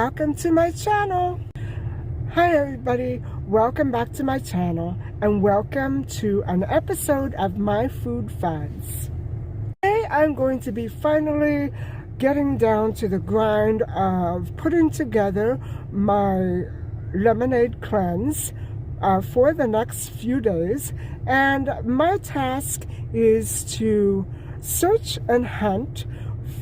welcome to my channel. Hi everybody, welcome back to my channel and welcome to an episode of My Food Fads. Today I'm going to be finally getting down to the grind of putting together my lemonade cleanse for the next few days, and my task is to search and hunt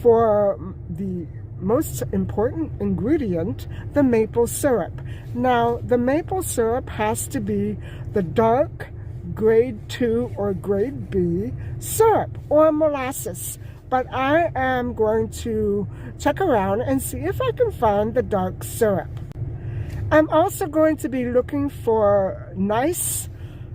for the most important ingredient, the maple syrup. Now, the maple syrup has to be the dark grade 2 or grade B syrup or molasses, but I am going to check around and see if I can find the dark syrup. I'm also going to be looking for nice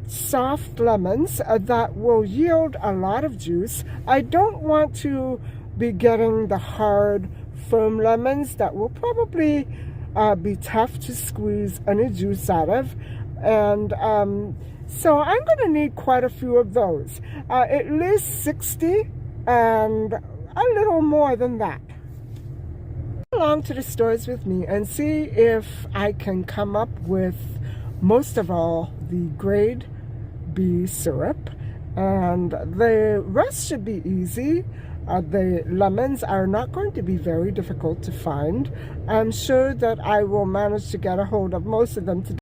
soft lemons that will yield a lot of juice. I don't want to be getting the hard firm lemons that will probably be tough to squeeze any juice out of, and so I'm going to need quite a few of those, at least 60 and a little more than that. Go along to the stores with me and see if I can come up with, most of all, the grade B syrup, and the rest should be easy. The lemons are not going to be very difficult to find. I'm sure that I will manage to get a hold of most of them today.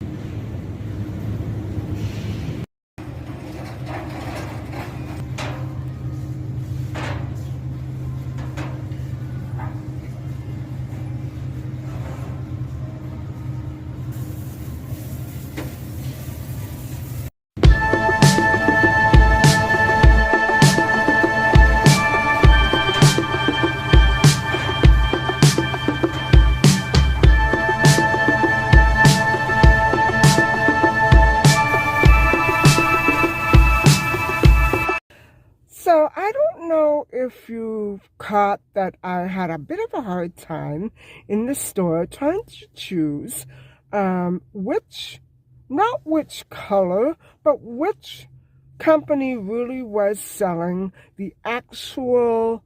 So I don't know if you caught that I had a bit of a hard time in the store trying to choose not which color, but which company really was selling the actual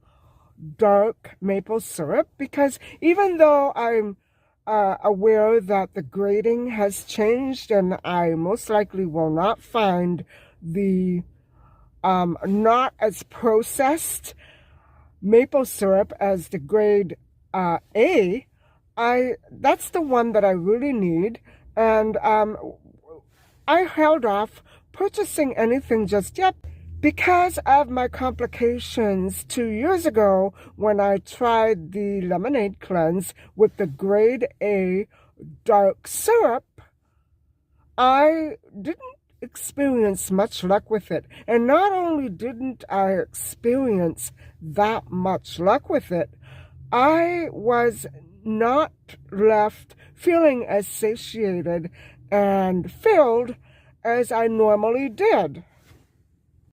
dark maple syrup, because even though I'm aware that the grading has changed and I most likely will not find the not as processed maple syrup as the grade A, that's the one that I really need, and I held off purchasing anything just yet because of my complications 2 years ago when I tried the lemonade cleanse with the grade A dark syrup. I didn't experience much luck with it, and not only didn't I experience that much luck with it, I was not left feeling as satiated and filled as I normally did.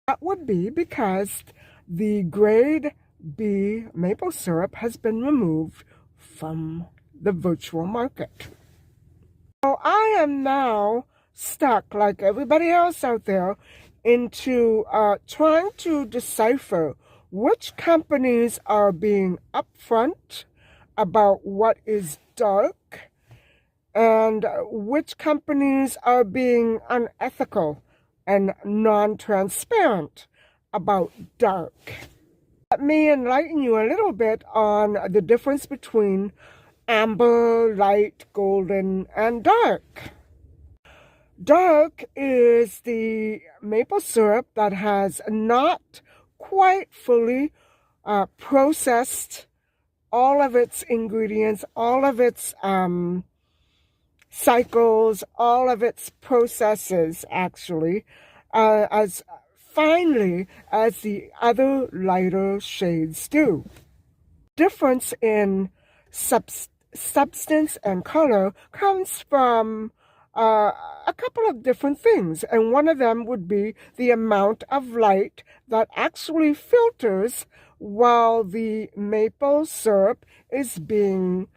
That would be because the grade B maple syrup has been removed from the virtual market. So I am now stuck, like everybody else out there, into trying to decipher which companies are being upfront about what is dark and which companies are being unethical and non-transparent about dark. Let me enlighten you a little bit on the difference between amber, light, golden, and dark. Dark is the maple syrup that has not quite fully processed all of its ingredients, all of its cycles, all of its processes, actually, as finely as the other lighter shades do. Difference in substance and color comes from a couple of different things, and one of them would be the amount of light that actually filters while the maple syrup is being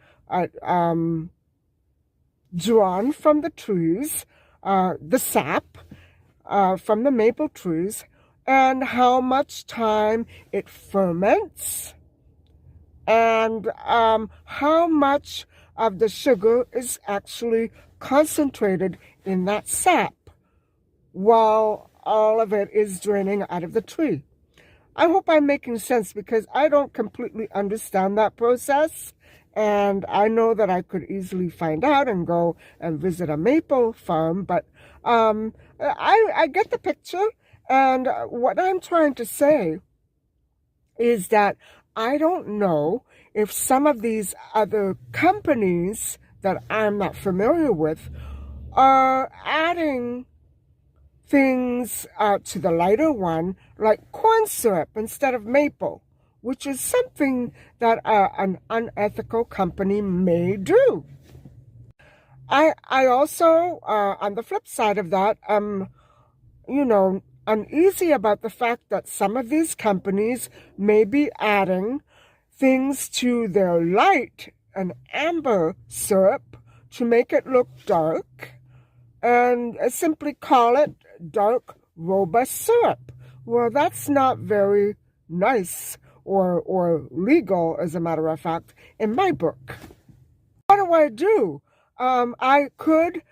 drawn from the trees, the sap from the maple trees, and how much time it ferments, and how much of the sugar is actually concentrated in that sap, while all of it is draining out of the tree. I hope I'm making sense, because I don't completely understand that process. And I know that I could easily find out and go and visit a maple farm, but I get the picture. And what I'm trying to say is that I don't know if some of these other companies that I'm not familiar with are adding things to the lighter one, like corn syrup instead of maple, which is something that an unethical company may do. I also, on the flip side of that, uneasy about the fact that some of these companies may be adding things to their light and amber syrup to make it look dark, and simply call it dark robust syrup. Well, that's not very nice or legal, as a matter of fact, in my book. What do? I could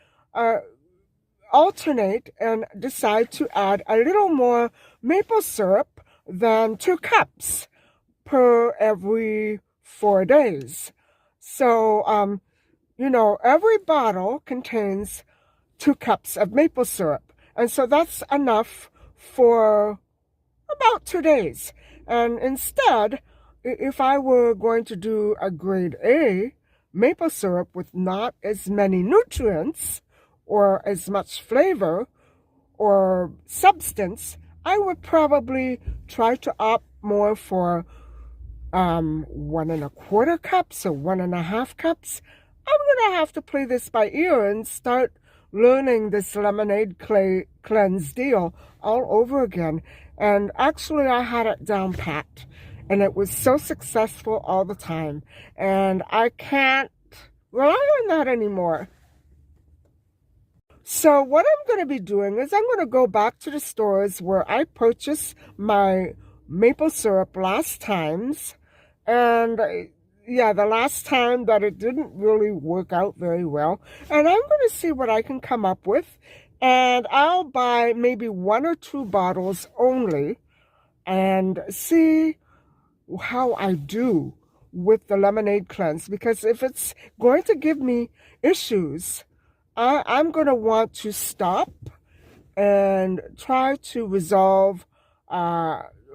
alternate and decide to add a little more maple syrup than 2 cups per every 4 days. So, every bottle contains 2 cups of maple syrup. And so that's enough for about 2 days. And instead, if I were going to do a grade A maple syrup with not as many nutrients or as much flavor or substance, I would probably try to opt more for 1 1/4 cups or 1 1/2 cups. I'm going to have to play this by ear and start learning this lemonade cleanse deal all over again. And actually, I had it down pat, and it was so successful all the time. And I can't rely on that anymore. So what I'm going to be doing is I'm going to go back to the stores where I purchased my maple syrup last times. And yeah, the last time that it didn't really work out very well. And I'm going to see what I can come up with. And I'll buy maybe 1 or 2 bottles only and see how I do with the lemonade cleanse. Because if it's going to give me issues, I'm going to want to stop and try to resolve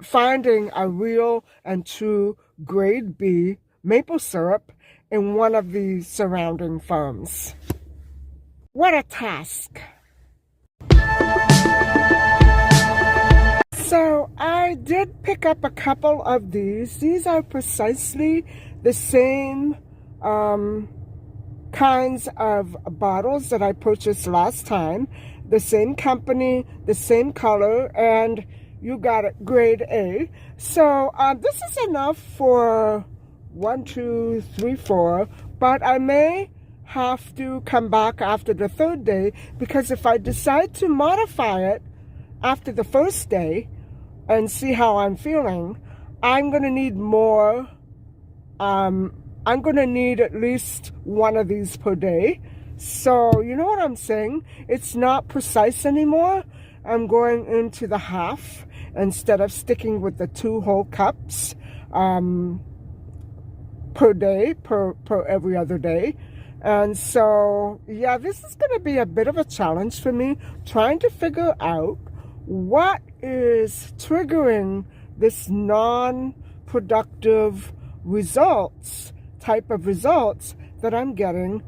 finding a real and true grade B maple syrup in one of the surrounding farms. What a task! So I did pick up a couple of these. These are precisely the same kinds of bottles that I purchased last time. The same company, the same color, and you got it, grade A. So this is enough for 1, 2, 3, 4, but I may have to come back after the 3rd day, because if I decide to modify it after the 1st day and see how I'm feeling, I'm going to need more. I'm going to need at least 1 of these per day. So, you know what I'm saying? It's not precise anymore. I'm going into the half instead of sticking with the 2 whole cups per day, per every other day. And so, yeah, this is going to be a bit of a challenge for me, trying to figure out what is triggering this non-productive type of results that I'm getting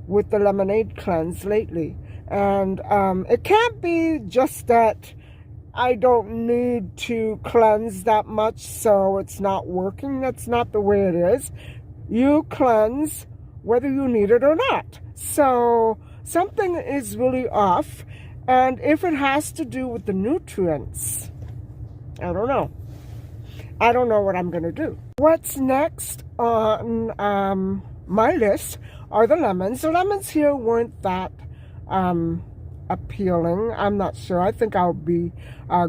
with the lemonade cleanse lately. And it can't be just that I don't need to cleanse that much, so it's not working. That's not the way it is. You cleanse whether you need it or not. So something is really off. And if it has to do with the nutrients, I don't know. I don't know what I'm going to do. What's next on my list are the lemons. The lemons here weren't that appealing. I'm not sure. I think I'll be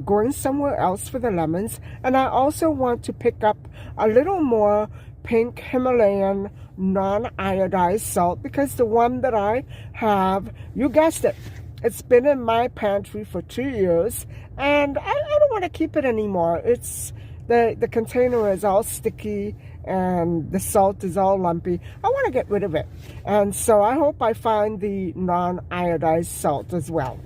going somewhere else for the lemons. And I also want to pick up a little more pink Himalayan non-iodized salt, because the one that I have, you guessed it, it's been in my pantry for 2 years, and I don't want to keep it anymore. It's the container is all sticky and the salt is all lumpy. I want to get rid of it. And so I hope I find the non-iodized salt as well.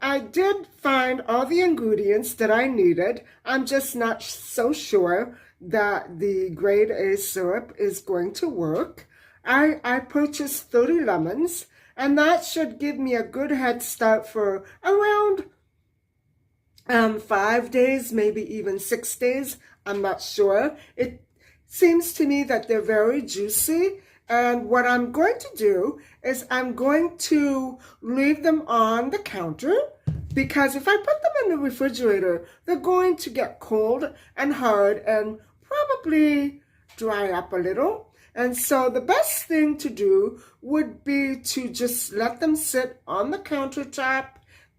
I did find all the ingredients that I needed. I'm just not so sure that the grade A syrup is going to work. I purchased 30 lemons, and that should give me a good head start for around 5 days, maybe even 6 days. I'm not sure. It seems to me that they're very juicy. And what I'm going to do is I'm going to leave them on the counter, because if I put them in the refrigerator, they're going to get cold and hard and probably dry up a little. And so the best thing to do would be to just let them sit on the countertop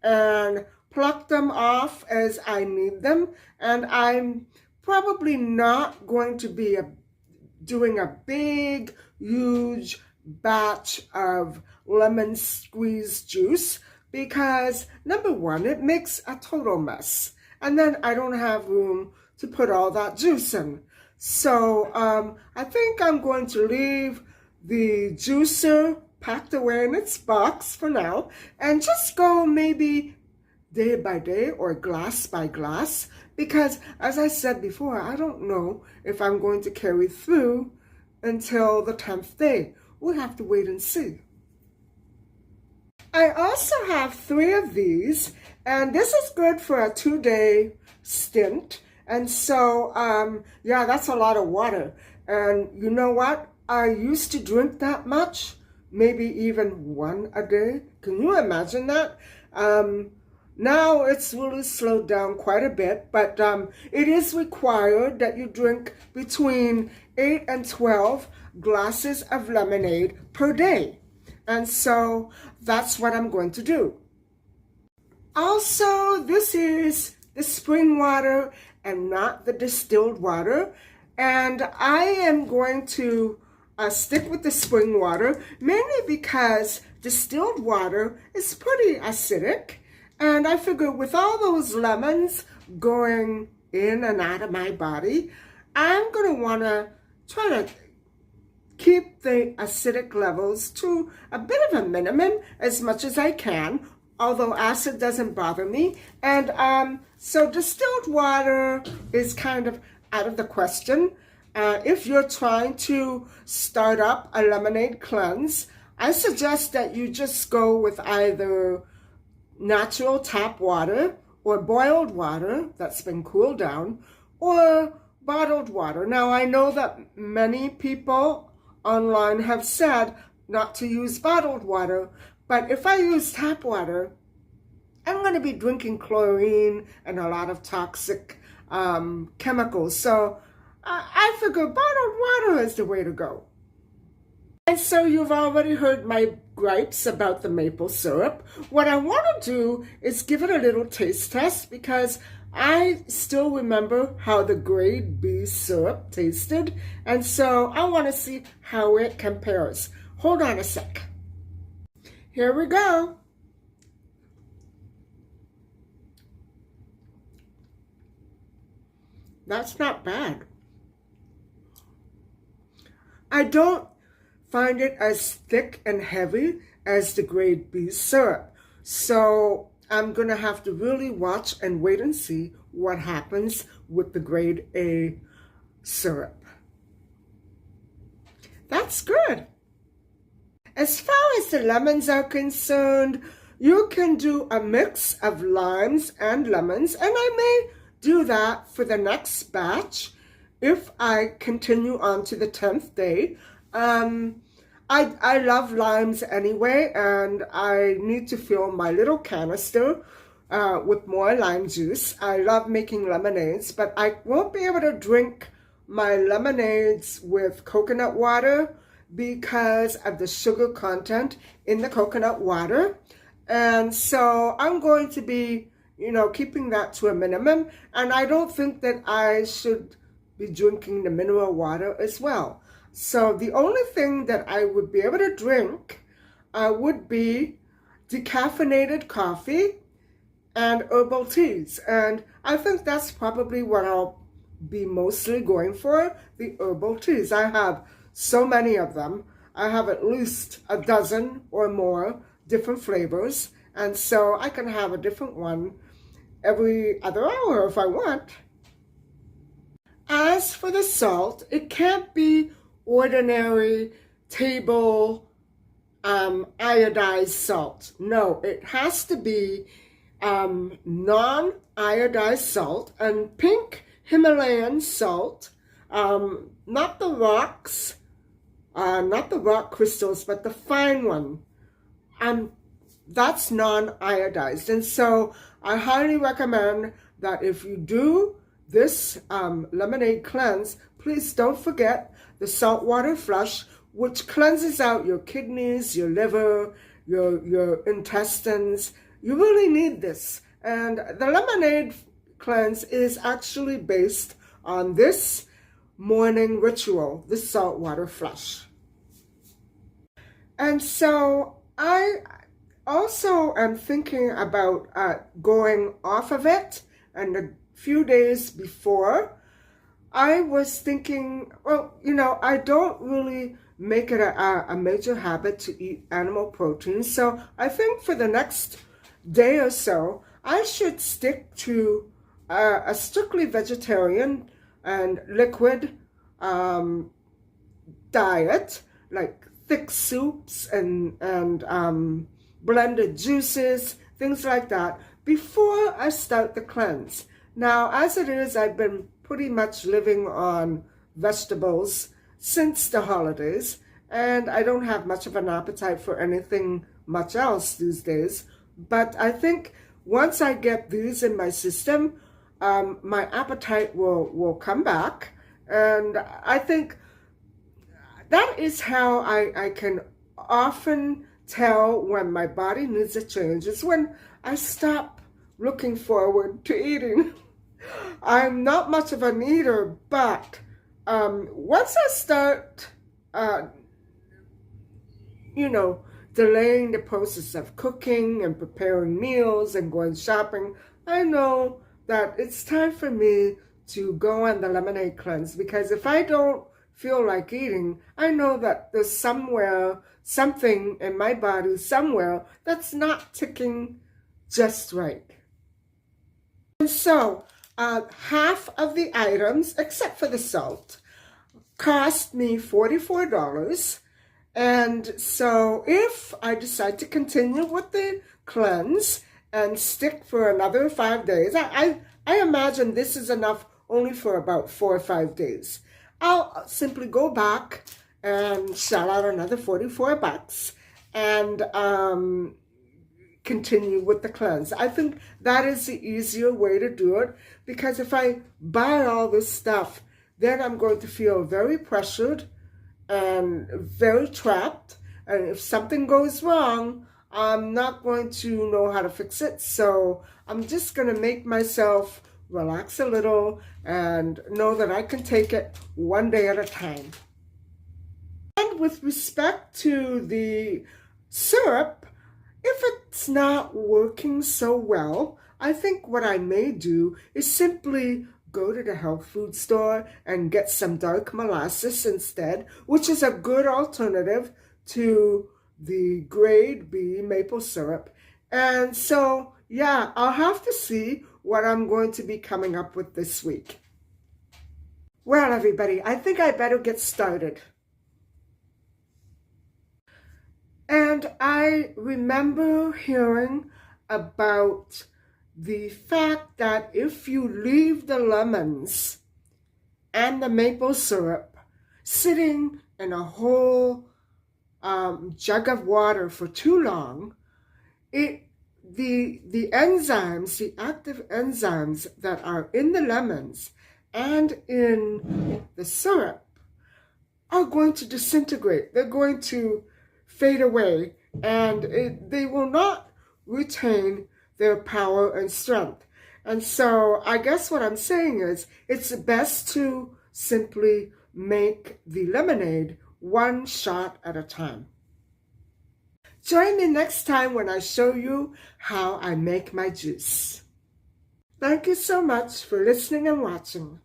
and pluck them off as I need them. And I'm probably not going to be doing a big, huge batch of lemon squeeze juice, because number one, it makes a total mess, and then I don't have room to put all that juice in. So I think I'm going to leave the juicer packed away in its box for now, and just go maybe day by day or glass by glass, because as I said before, I don't know if I'm going to carry through until the 10th day. We'll have to wait and see. I also have 3 of these, and this is good for a 2-day stint. And so, yeah, that's a lot of water. And you know what? I used to drink that much, maybe even 1 a day. Can you imagine that? Now it's really slowed down quite a bit, but it is required that you drink between 8 and 12 glasses of lemonade per day. And so that's what I'm going to do. Also, this is the spring water and not the distilled water. And I am going to stick with the spring water, mainly because distilled water is pretty acidic. And I figure with all those lemons going in and out of my body, I'm going to want to try to keep the acidic levels to a bit of a minimum as much as I can, although acid doesn't bother me. And so distilled water is kind of out of the question. If you're trying to start up a lemonade cleanse, I suggest that you just go with either natural tap water or boiled water that's been cooled down, or bottled water. Now, I know that many people online have said not to use bottled water, but if I use tap water, I'm going to be drinking chlorine and a lot of toxic chemicals. So I figure bottled water is the way to go. And so you've already heard my gripes about the maple syrup. What I want to do is give it a little taste test, because I still remember how the grade B syrup tasted. And so I want to see how it compares. Hold on a sec. Here we go. that's not bad. I don't find it as thick and heavy as the grade B syrup. So I'm going to have to really watch and wait and see what happens with the grade A syrup. That's good. As far as the lemons are concerned, you can do a mix of limes and lemons, and I may do that for the next batch if I continue on to the 10th day. I love limes anyway, and I need to fill my little canister with more lime juice. I love making lemonades, but I won't be able to drink my lemonades with coconut water because of the sugar content in the coconut water. And so I'm going to be, keeping that to a minimum. And I don't think that I should be drinking the mineral water as well. So the only thing that I would be able to drink would be decaffeinated coffee and herbal teas. And I think that's probably what I'll be mostly going for, the herbal teas. I have so many of them. I have at least a dozen or more different flavors, and so I can have a different one every other hour if I want. As for the salt, it can't be ordinary table iodized salt. No, it has to be non-iodized salt, and pink Himalayan salt, not the rocks, not the rock crystals, but the fine one. That's non-iodized. And so I highly recommend that if you do this lemonade cleanse, please don't forget the saltwater flush, which cleanses out your kidneys, your liver, your intestines. You really need this. And the lemonade cleanse is actually based on this morning ritual, the saltwater flush. And so I also am thinking about going off of it, and a few days before, I was thinking, I don't really make it a major habit to eat animal protein, so I think for the next day or so, I should stick to a strictly vegetarian and liquid diet, like thick soups and blended juices, things like that, before I start the cleanse. Now, as it is, I've been pretty much living on vegetables since the holidays, and I don't have much of an appetite for anything much else these days. But I think once I get these in my system, my appetite will come back. And I think that is how I can often tell when my body needs a change. It's when I stop looking forward to eating. I'm not much of an eater, but once I start, delaying the process of cooking and preparing meals and going shopping, I know that it's time for me to go on the lemonade cleanse, because if I don't feel like eating, I know that there's something in my body somewhere that's not ticking just right. And so half of the items, except for the salt, cost me $44. And so if I decide to continue with the cleanse and stick for another 5 days, I imagine this is enough only for about 4 or 5 days. I'll simply go back and shell out another $44 and continue with the cleanse. I think that is the easier way to do it, because if I buy all this stuff, then I'm going to feel very pressured and very trapped. And if something goes wrong, I'm not going to know how to fix it. So I'm just going to make myself relax a little and know that I can take it one day at a time. And with respect to the syrup, if it's not working so well, I think what I may do is simply go to the health food store and get some dark molasses instead, which is a good alternative to the grade B maple syrup. And so, yeah, I'll have to see what I'm going to be coming up with this week. Well, everybody, I think I better get started. And I remember hearing about the fact that if you leave the lemons and the maple syrup sitting in a whole jug of water for too long, the enzymes, the active enzymes that are in the lemons and in the syrup are going to disintegrate. They're going to fade away, and they will not retain their power and strength. And so I guess what I'm saying is it's best to simply make the lemonade one shot at a time. Join me next time when I show you how I make my juice. Thank you so much for listening and watching.